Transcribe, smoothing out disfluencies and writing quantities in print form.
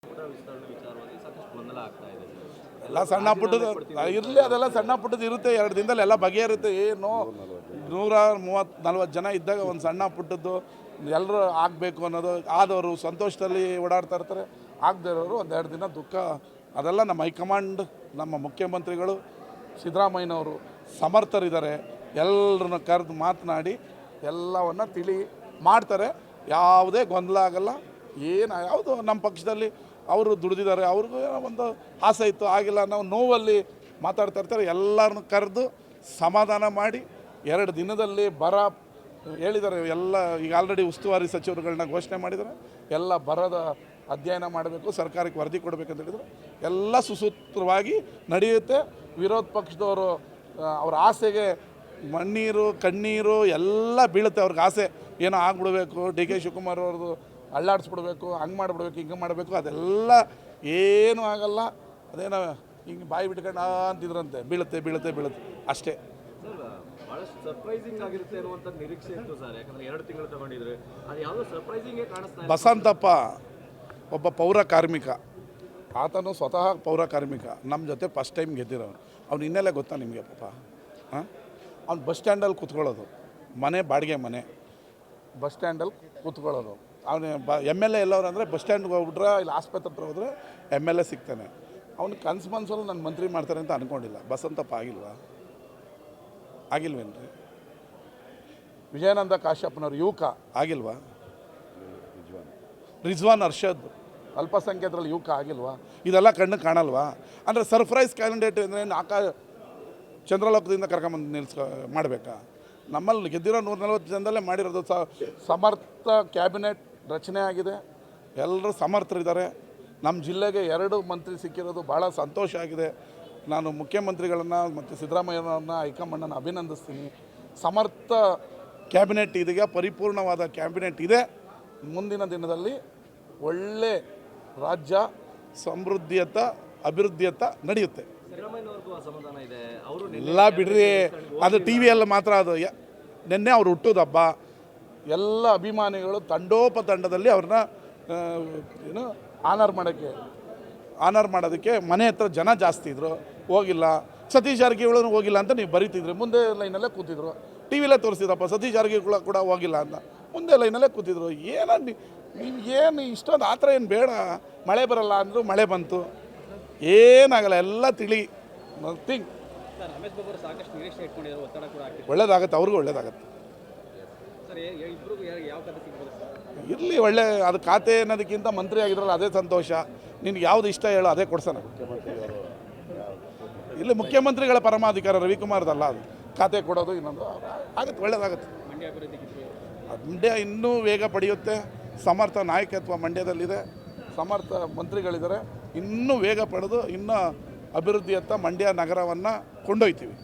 ವಿಸ್ತರಣೆ ವಿಚಾರವಾಗಿ ಸಾಕಷ್ಟು ಗೊಂದಲ ಆಗ್ತಾ ಇದೆ. ಎಲ್ಲ ಸಣ್ಣ ಪುಟ್ಟದು ಇರಲಿ, ಅದೆಲ್ಲ ಸಣ್ಣ ಪುಟ್ಟದ್ದು ಇರುತ್ತೆ. 2 ದಿನದಲ್ಲಿ ಎಲ್ಲ ಬಗೆಹರುತ್ತೆ. ಏನು 130-140 ಜನ ಇದ್ದಾಗ ಒಂದು ಸಣ್ಣ ಪುಟ್ಟದ್ದು ಎಲ್ಲರೂ ಆಗಬೇಕು ಅನ್ನೋದು, ಆದವರು ಸಂತೋಷದಲ್ಲಿ ಓಡಾಡ್ತಾ ಇರ್ತಾರೆ, ಆಗದೇ ಇರೋರು 1-2 ದಿನ ದುಃಖ. ಅದೆಲ್ಲ ನಮ್ಮ ಹೈಕಮಾಂಡ್, ನಮ್ಮ ಮುಖ್ಯಮಂತ್ರಿಗಳು ಸಿದ್ದರಾಮಯ್ಯನವರು ಸಮರ್ಥರಿದ್ದಾರೆ. ಎಲ್ಲರನ್ನ ಕರೆದು ಮಾತನಾಡಿ ಎಲ್ಲವನ್ನು ತಿಳಿ ಮಾಡ್ತಾರೆ. ಯಾವುದೇ ಗೊಂದಲ ಆಗಲ್ಲ. ಯಾವುದು ನಮ್ಮ ಪಕ್ಷದಲ್ಲಿ ಅವರು ದುಡಿದಿದ್ದಾರೆ, ಅವ್ರಿಗೂ ಒಂದು ಆಸೆ ಇತ್ತು, ಆಗಿಲ್ಲ ಅನ್ನೋ ನೋವಲ್ಲಿ ಮಾತಾಡ್ತಾ ಇರ್ತಾರೆ. ಎಲ್ಲರನ್ನು ಕರೆದು ಸಮಾಧಾನ ಮಾಡಿ 2 ದಿನದಲ್ಲಿ ಬರ ಹೇಳಿದ್ದಾರೆ. ಎಲ್ಲ ಈಗ ಆಲ್ರೆಡಿ ಉಸ್ತುವಾರಿ ಸಚಿವರುಗಳನ್ನ ಘೋಷಣೆ ಮಾಡಿದ್ದಾರೆ. ಎಲ್ಲ ಬರದ ಅಧ್ಯಯನ ಮಾಡಬೇಕು, ಸರ್ಕಾರಕ್ಕೆ ವರದಿ ಕೊಡಬೇಕಂತ ಹೇಳಿದರು. ಎಲ್ಲ ಸುಸೂತ್ರವಾಗಿ ನಡೆಯುತ್ತೆ. ವಿರೋಧ ಪಕ್ಷದವರು ಅವ್ರ ಆಸೆಗೆ ಮಣ್ಣೀರು ಕಣ್ಣೀರು ಎಲ್ಲ ಬೀಳುತ್ತೆ. ಅವ್ರಿಗೆ ಆಸೆ ಏನೋ ಆಗ್ಬಿಡ್ಬೇಕು, ಡಿ ಕೆ ಶಿವಕುಮಾರ್ ಅವ್ರದ್ದು ಅಳ್ಳಾಡಿಸ್ಬಿಡ್ಬೇಕು, ಹಂಗೆ ಮಾಡಿಬಿಡ್ಬೇಕು, ಹಿಂಗೆ ಮಾಡಬೇಕು, ಅದೆಲ್ಲ ಏನೂ ಆಗಲ್ಲ. ಅದೇನೋ ಹಿಂಗೆ ಬಾಯಿ ಬಿಟ್ಕೊಂಡು ಅಂತಿದ್ರಂತೆ, ಬೀಳುತ್ತೆ ಬೀಳುತ್ತೆ ಬೀಳುತ್ತೆ ಅಷ್ಟೇ. ಬಹಳಷ್ಟು ಸರ್ಪ್ರೈಸಿಂಗ್ ಆಗಿರುತ್ತೆ ಅನ್ನುವಂಥ ನಿರೀಕ್ಷೆ ಇತ್ತು ಸರ್. ಯಾಕಂದರೆ 2 ತಿಂಗಳು ತಗೊಂಡಿದ್ರೆ ಅದು ಯಾವುದೋ ಸರ್ಪ್ರೈಸಿಂಗೇ ಕಾಣಿಸ್ತಾ. ಬಸಂತಪ್ಪ ಒಬ್ಬ ಪೌರ ಕಾರ್ಮಿಕ, ಆತನು ಸ್ವತಃ ಪೌರ ಕಾರ್ಮಿಕ, ನಮ್ಮ ಜೊತೆ ಫಸ್ಟ್ ಟೈಮ್ ಗೆದ್ದಿರೋನು. ಅವ್ನು ಹಿನ್ನೆಲೆ ಗೊತ್ತಾ ನಿಮಗೆ ಪಾಪ? ಅವ್ನು ಬಸ್ ಸ್ಟ್ಯಾಂಡಲ್ಲಿ ಕೂತ್ಕೊಳ್ಳೋದು, ಮನೆ ಬಾಡಿಗೆ ಮನೆ, ಬಸ್ ಸ್ಟ್ಯಾಂಡಲ್ಲಿ ಕೂತ್ಕೊಳ್ಳೋದು. ಅವನು MLA ಎಲ್ಲವ್ರು ಅಂದರೆ ಬಸ್ ಸ್ಟ್ಯಾಂಡ್ಗೆ ಹೋಗ್ಬಿಟ್ರೆ, ಇಲ್ಲಿ ಆಸ್ಪತ್ರೆ ಹತ್ರ ಹೋದರೆ MLA ಸಿಗ್ತಾನೆ. ಅವ್ನು ಕನ್ಸು ಮನ್ಸಲ್ಲಿ ನನ್ನ ಮಂತ್ರಿ ಮಾಡ್ತಾರೆ ಅಂತ ಅಂದ್ಕೊಂಡಿಲ್ಲ. ಬಸಂತಪ್ಪ ಆಗಿಲ್ವಾ? ಆಗಿಲ್ವೇನ್ರಿ? ವಿಜಯಾನಂದ ಕಾಶ್ಯಪ್ನವ್ರು ಯುವಕ ಆಗಿಲ್ವಾ? ರಿಜ್ವಾನ್ ಅರ್ಷದ್ ಅಲ್ಪಸಂಖ್ಯಾತರಲ್ಲಿ ಯುವಕ ಆಗಿಲ್ವಾ? ಇದೆಲ್ಲ ಕಣ್ಣು ಕಾಣಲ್ವಾ? ಅಂದರೆ ಸರ್ಪ್ರೈಸ್ ಕ್ಯಾಂಡಿಡೇಟ್ ಅಂದರೆ ಚಂದ್ರಲೋಕದಿಂದ ಕರ್ಕೊಂಬಂದು ಮಾಡಬೇಕಾ? ನಮ್ಮಲ್ಲಿ ಗೆದ್ದಿರೋ 140 ಜನದಲ್ಲೇ ಮಾಡಿರೋದು. ಸಮರ್ಥ ಕ್ಯಾಬಿನೆಟ್ ರಚನೆ ಆಗಿದೆ, ಎಲ್ಲರೂ ಸಮರ್ಥರಿದ್ದಾರೆ. ನಮ್ಮ ಜಿಲ್ಲೆಗೆ 2 ಮಂತ್ರಿ ಸಿಕ್ಕಿರೋದು ಭಾಳ ಸಂತೋಷ ಆಗಿದೆ. ನಾನು ಮುಖ್ಯಮಂತ್ರಿಗಳನ್ನು ಮತ್ತು ಸಿದ್ದರಾಮಯ್ಯನವ್ರನ್ನ, ಹೈಕಮಾಂಡನ್ನು ಅಭಿನಂದಿಸ್ತೀನಿ. ಸಮರ್ಥ ಕ್ಯಾಬಿನೆಟ್ ಇದೀಗ ಪರಿಪೂರ್ಣವಾದ ಕ್ಯಾಬಿನೆಟ್ ಇದೆ. ಮುಂದಿನ ದಿನದಲ್ಲಿ ಒಳ್ಳೆ ರಾಜ್ಯ ಸಮೃದ್ಧಿಯತ್ತ ಅಭಿವೃದ್ಧಿಯತ್ತ ನಡೆಯುತ್ತೆ. ಎಲ್ಲ ಬಿಡ್ರಿ, ಅದು ಟಿ ವಿಯಲ್ಲಿ ಮಾತ್ರ. ಅದು ನಿನ್ನೆ ಅವ್ರು ಹುಟ್ಟೋದು ಹಬ್ಬ. ಎಲ್ಲ ಅಭಿಮಾನಿಗಳು ತಂಡೋಪತಂಡದಲ್ಲಿ ಅವ್ರನ್ನ ಏನು ಆನರ್ ಮಾಡೋದಕ್ಕೆ ಮನೆ ಹತ್ರ ಜನ ಜಾಸ್ತಿ ಇದ್ದರು, ಹೋಗಿಲ್ಲ. ಸತೀಶ್ ಜಾರಕಿಹೊಳಿ ಹೋಗಿಲ್ಲ ಅಂತ ನೀವು ಬರೀತಿದ್ರಿ, ಮುಂದೆ ಲೈನಲ್ಲೇ ಕೂತಿದ್ರು. ಟಿ ವಿಲೇ ತೋರಿಸಿದಪ್ಪ ಸತೀಶ್ ಜಾರಕಿಹೊಳಿ ಕೂಡ ಹೋಗಿಲ್ಲ ಅಂತ, ಮುಂದೆ ಲೈನಲ್ಲೇ ಕೂತಿದ್ರು. ಏನು ಇಷ್ಟೊಂದು ಆ ಥರ ಏನು ಬೇಡ. ಮಳೆ ಬರಲ್ಲ ಅಂದರು, ಮಳೆ ಬಂತು. ಏನಾಗಲ್ಲ, ಎಲ್ಲ ತಿಳಿ. ನಥಿಂಗ್. ಒಳ್ಳೇದಾಗತ್ತೆ, ಅವ್ರಿಗೂ ಒಳ್ಳೇದಾಗತ್ತೆ. ಇರಲಿ, ಒಳ್ಳೆ ಅದು ಖಾತೆ ಅನ್ನೋದಕ್ಕಿಂತ ಮಂತ್ರಿ ಆಗಿದ್ರಲ್ಲ ಅದೇ ಸಂತೋಷ. ನಿನ್ಗೆ ಯಾವುದು ಇಷ್ಟ ಹೇಳೋ ಅದೇ ಕೊಡ್ಸೋಣ. ಇಲ್ಲಿ ಮುಖ್ಯಮಂತ್ರಿಗಳ ಪರಮಾಧಿಕಾರ ರವಿಕುಮಾರ್ದಲ್ಲ ಅದು ಖಾತೆ ಕೊಡೋದು. ಇನ್ನೊಂದು ಆಗುತ್ತೆ, ಒಳ್ಳೇದಾಗುತ್ತೆ. ಮಂಡ್ಯ ಇನ್ನೂ ವೇಗ ಪಡೆಯುತ್ತೆ. ಸಮರ್ಥ ನಾಯಕತ್ವ ಮಂಡ್ಯದಲ್ಲಿದೆ, ಸಮರ್ಥ ಮಂತ್ರಿಗಳಿದ್ದಾರೆ. ಇನ್ನೂ ವೇಗ ಪಡೆದು ಇನ್ನೂ ಅಭಿವೃದ್ಧಿಯತ್ತ ಮಂಡ್ಯ ನಗರವನ್ನು ಕೊಂಡೊಯ್ತೀವಿ.